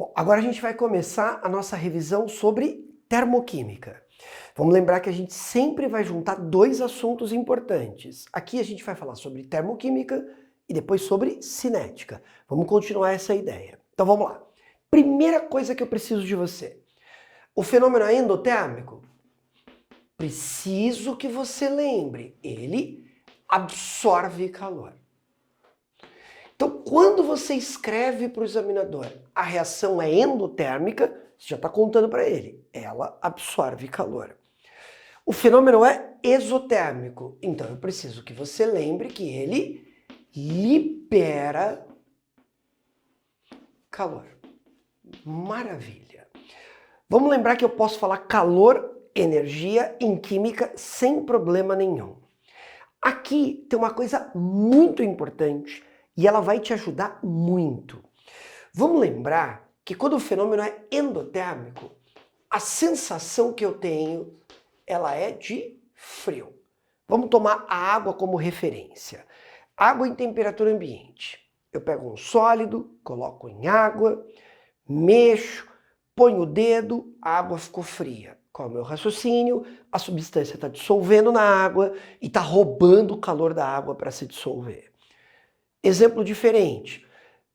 Bom, agora a gente vai começar a nossa revisão sobre termoquímica. Vamos lembrar que a gente sempre vai juntar dois assuntos importantes. Aqui a gente vai falar sobre termoquímica e depois sobre cinética. Vamos continuar essa ideia. Então vamos lá. Primeira coisa que eu preciso de você. O fenômeno é endotérmico? Preciso que você lembre. Ele absorve calor. Então, quando você escreve para o examinador a reação é endotérmica, você já está contando para ele. Ela absorve calor. O fenômeno é exotérmico. Então, eu preciso que você lembre que ele libera calor. Maravilha. Vamos lembrar que eu posso falar calor, energia em química sem problema nenhum. Aqui tem uma coisa muito importante e ela vai te ajudar muito. Vamos lembrar que quando o fenômeno é endotérmico, a sensação que eu tenho, ela é de frio. Vamos tomar a água como referência. Água em temperatura ambiente. Eu pego um sólido, coloco em água, mexo, ponho o dedo, a água ficou fria. Qual é o meu raciocínio? A substância está dissolvendo na água e está roubando o calor da água para se dissolver. Exemplo diferente.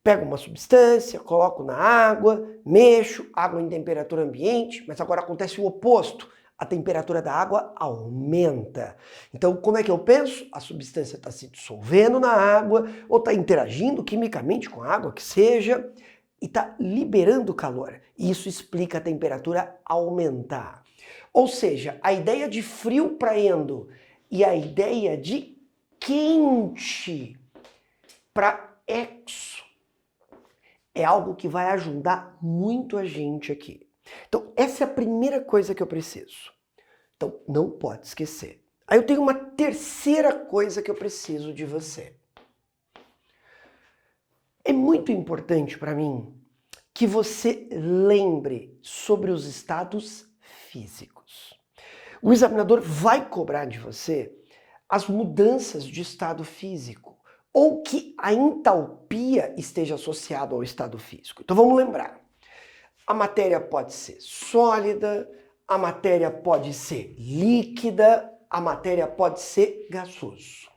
Pego uma substância, coloco na água, mexo, água em temperatura ambiente, mas agora acontece o oposto. A temperatura da água aumenta. Então, como é que eu penso? A substância está se dissolvendo na água, ou está interagindo quimicamente com a água, que seja, e está liberando calor. E isso explica a temperatura aumentar. Ou seja, a ideia de frio para endo e a ideia de quente para exo é algo que vai ajudar muito a gente aqui. Então, essa é a primeira coisa que eu preciso. Então, não pode esquecer. Aí eu tenho uma terceira coisa que eu preciso de você. É muito importante para mim que você lembre sobre os estados físicos. O examinador vai cobrar de você as mudanças de estado físico ou que a entalpia esteja associada ao estado físico. Então vamos lembrar. A matéria pode ser sólida, a matéria pode ser líquida, a matéria pode ser gasoso.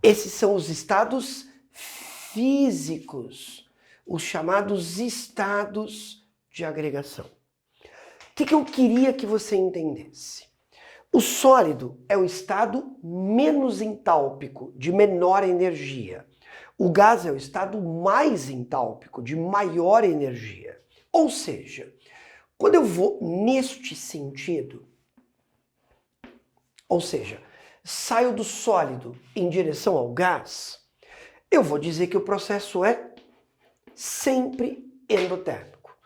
Esses são os estados físicos, os chamados estados de agregação. O que eu queria que você entendesse? O sólido é o estado menos entálpico, de menor energia. O gás é o estado mais entálpico, de maior energia. Ou seja, quando eu vou neste sentido, ou seja, saio do sólido em direção ao gás, eu vou dizer que o processo é sempre endotérmico.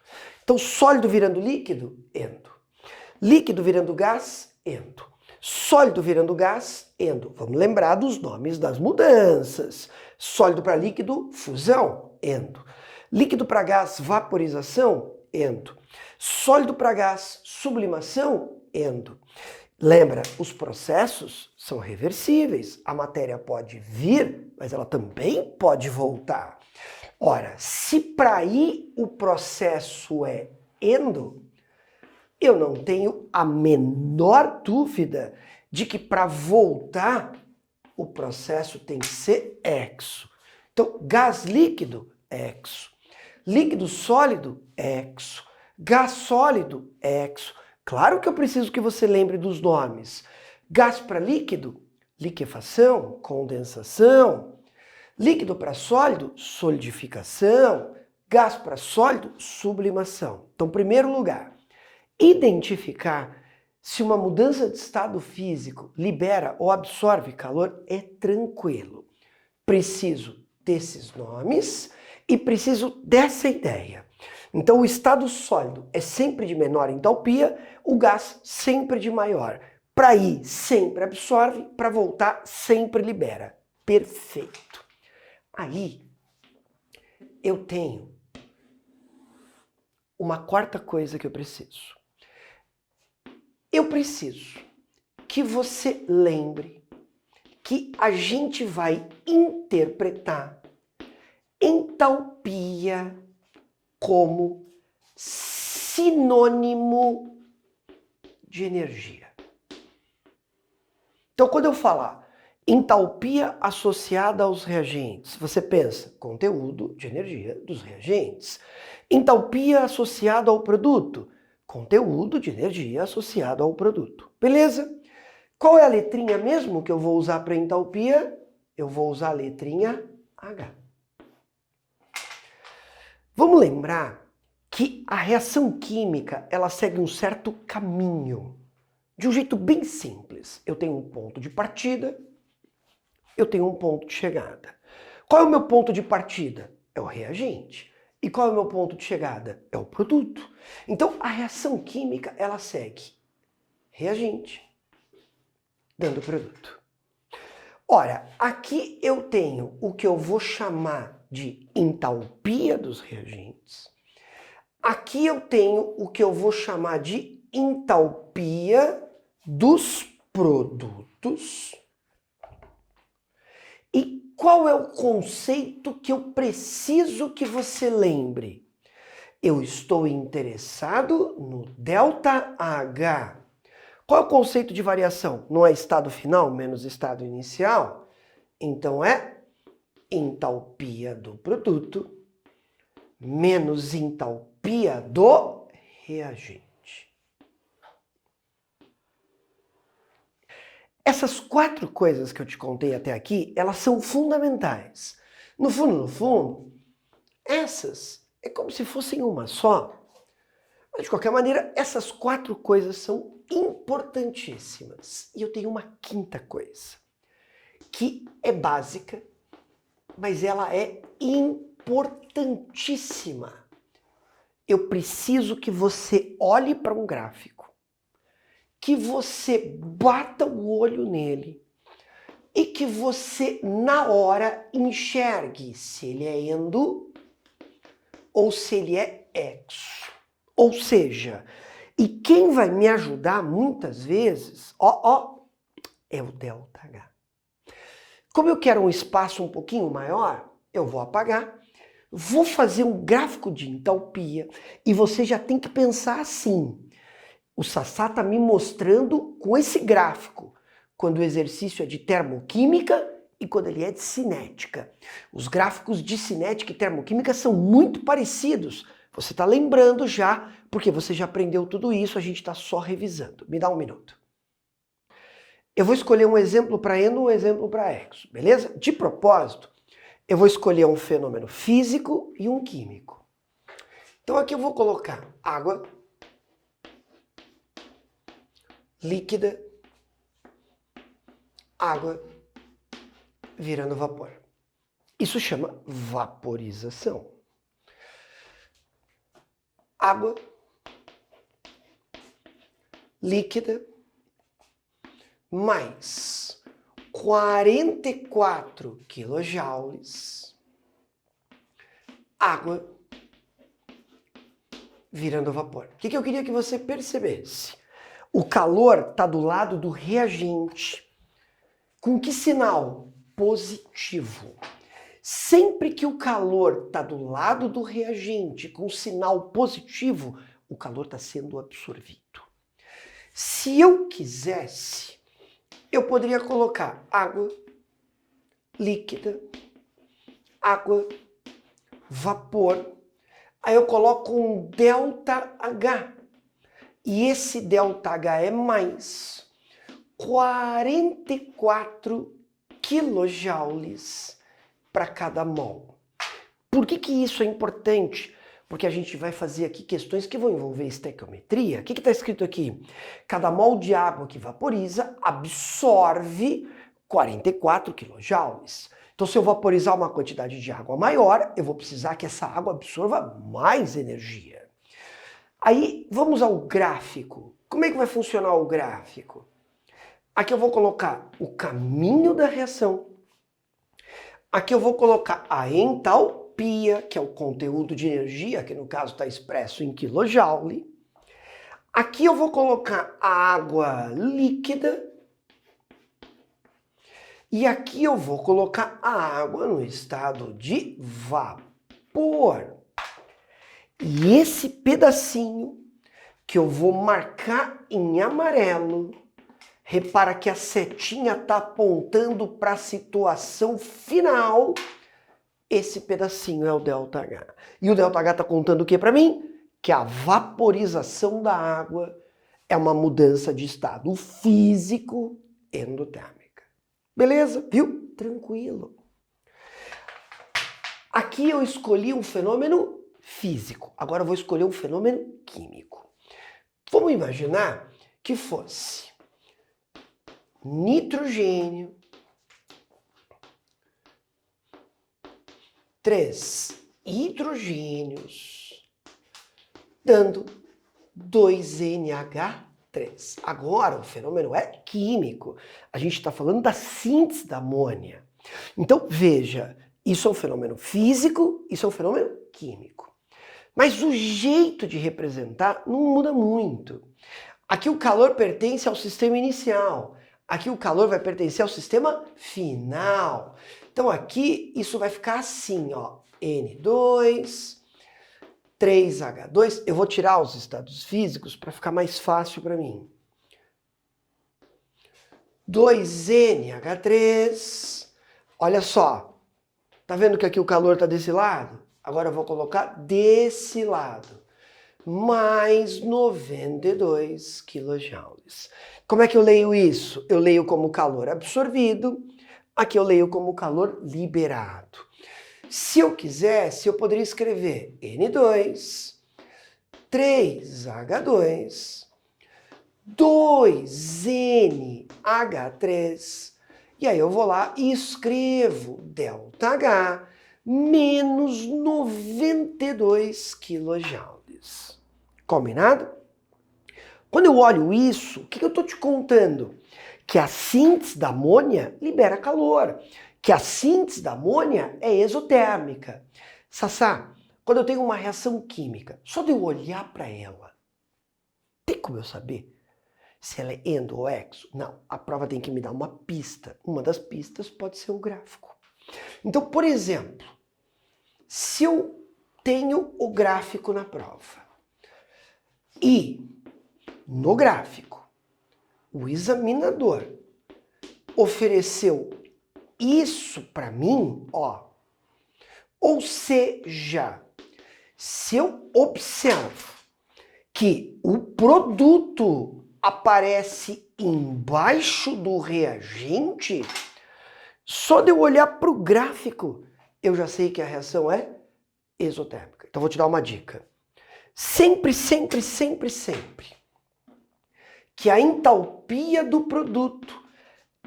Então, sólido virando líquido, endo. Líquido virando gás, endo. Sólido virando gás, endo. Vamos lembrar dos nomes das mudanças. Sólido para líquido, fusão, endo. Líquido para gás, vaporização, endo. Sólido para gás, sublimação, endo. Lembra, os processos são reversíveis. A matéria pode vir, mas ela também pode voltar. Ora, se para aí o processo é endo, eu não tenho a menor dúvida de que para voltar o processo tem que ser exo. Então, gás líquido, exo. Líquido sólido, exo. Gás sólido, exo. Claro que eu preciso que você lembre dos nomes. Gás para líquido, liquefação, condensação. Líquido para sólido, solidificação. Gás para sólido, sublimação. Então, primeiro lugar, identificar se uma mudança de estado físico libera ou absorve calor é tranquilo. Preciso desses nomes e preciso dessa ideia. Então o estado sólido é sempre de menor entalpia, o gás sempre de maior. Para ir sempre absorve, para voltar sempre libera. Perfeito. Aí eu tenho uma quarta coisa que eu preciso. Eu preciso que você lembre que a gente vai interpretar entalpia como sinônimo de energia. Então, quando eu falar entalpia associada aos reagentes, você pensa conteúdo de energia dos reagentes. Entalpia associada ao produto, conteúdo de energia associado ao produto. Beleza? Qual é a letrinha mesmo que eu vou usar para entalpia? Eu vou usar a letrinha H. Vamos lembrar que a reação química ela segue um certo caminho. De um jeito bem simples. Eu tenho um ponto de partida, eu tenho um ponto de chegada. Qual é o meu ponto de partida? É o reagente. E qual é o meu ponto de chegada? É o produto. Então, a reação química, ela segue reagente, dando produto. Ora, aqui eu tenho o que eu vou chamar de entalpia dos reagentes. Aqui eu tenho o que eu vou chamar de entalpia dos produtos. E qual é o conceito que eu preciso que você lembre? Eu estou interessado no ΔH. Qual é o conceito de variação? Não é estado final menos estado inicial? Então é entalpia do produto menos entalpia do reagente. Essas 4 coisas que eu te contei até aqui, elas são fundamentais. No fundo, essas é como se fossem uma só. Mas, de qualquer maneira, essas 4 coisas são importantíssimas. E eu tenho uma 5ª coisa, que é básica, mas ela é importantíssima. Eu preciso que você olhe para um gráfico, que você bata o olho nele e que você, na hora, enxergue se ele é endo ou se ele é exo. Ou seja, e quem vai me ajudar muitas vezes, é o ΔH. Como eu quero um espaço um pouquinho maior, eu vou apagar, vou fazer um gráfico de entalpia e você já tem que pensar assim. O Sassá está me mostrando com esse gráfico, quando o exercício é de termoquímica e quando ele é de cinética. Os gráficos de cinética e termoquímica são muito parecidos. Você está lembrando já, porque você já aprendeu tudo isso, a gente está só revisando. Me dá um minuto. Eu vou escolher um exemplo para endo e um exemplo para exo, beleza? De propósito, eu vou escolher um fenômeno físico e um químico. Então aqui eu vou colocar água líquida, água virando vapor. Isso chama vaporização. Água líquida mais 44 quilojoules, água virando vapor. O que eu queria que você percebesse? O calor está do lado do reagente. Com que sinal? Positivo. Sempre que o calor está do lado do reagente com sinal positivo, o calor está sendo absorvido. Se eu quisesse, eu poderia colocar água líquida, água, vapor. Aí eu coloco um ΔH. E esse ΔH é mais 44 quilojoules para cada mol. Por que isso é importante? Porque a gente vai fazer aqui questões que vão envolver estequiometria. O que está escrito aqui? Cada mol de água que vaporiza absorve 44 quilojoules. Então, se eu vaporizar uma quantidade de água maior, eu vou precisar que essa água absorva mais energia. Aí, vamos ao gráfico. Como é que vai funcionar o gráfico? Aqui eu vou colocar o caminho da reação. Aqui eu vou colocar a entalpia, que é o conteúdo de energia, que no caso está expresso em quilojoule. Aqui eu vou colocar a água líquida. E aqui eu vou colocar a água no estado de vapor. E esse pedacinho que eu vou marcar em amarelo. Repara que a setinha está apontando para a situação final. Esse pedacinho é o ΔH. E o ΔH está contando o que para mim? Que a vaporização da água é uma mudança de estado físico endotérmica. Beleza? Viu? Tranquilo. Aqui eu escolhi um fenômeno físico. Agora eu vou escolher um fenômeno químico. Vamos imaginar que fosse nitrogênio, 3 hidrogênios, dando 2NH3. Agora o fenômeno é químico. A gente está falando da síntese da amônia. Então veja, isso é um fenômeno físico, isso é um fenômeno químico. Mas o jeito de representar não muda muito. Aqui o calor pertence ao sistema inicial. Aqui o calor vai pertencer ao sistema final. Então aqui isso vai ficar assim, ó, N2, 3H2. Eu vou tirar os estados físicos para ficar mais fácil para mim. 2NH3. Olha só, tá vendo que aqui o calor está desse lado? Agora eu vou colocar desse lado. Mais 92 kJ. Como é que eu leio isso? Eu leio como calor absorvido, aqui eu leio como calor liberado. Se eu quisesse, eu poderia escrever N2, 3H2, 2NH3, e aí eu vou lá e escrevo ΔH menos 92 kJ. Combinado? Quando eu olho isso, o que eu estou te contando? Que a síntese da amônia libera calor, que a síntese da amônia é exotérmica. Sassá, quando eu tenho uma reação química, só de eu olhar para ela, tem como eu saber se ela é endo ou exo? Não, a prova tem que me dar uma pista. Uma das pistas pode ser o gráfico. Então, por exemplo, se eu tenho o gráfico na prova e no gráfico o examinador ofereceu isso para mim, ó, ou seja, se eu observo que o produto aparece embaixo do reagente, só de eu olhar para o gráfico, eu já sei que a reação é exotérmica. Então vou te dar uma dica. Sempre, sempre, sempre, sempre que a entalpia do produto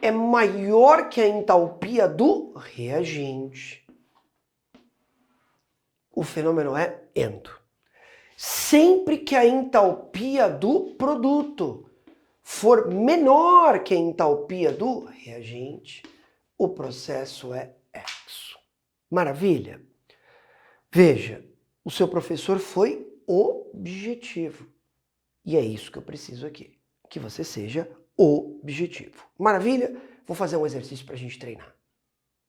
é maior que a entalpia do reagente, o fenômeno é endo. Sempre que a entalpia do produto for menor que a entalpia do reagente, o processo é exo. Maravilha? Veja, o seu professor foi objetivo. E é isso que eu preciso aqui, que você seja objetivo. Maravilha? Vou fazer um exercício para a gente treinar.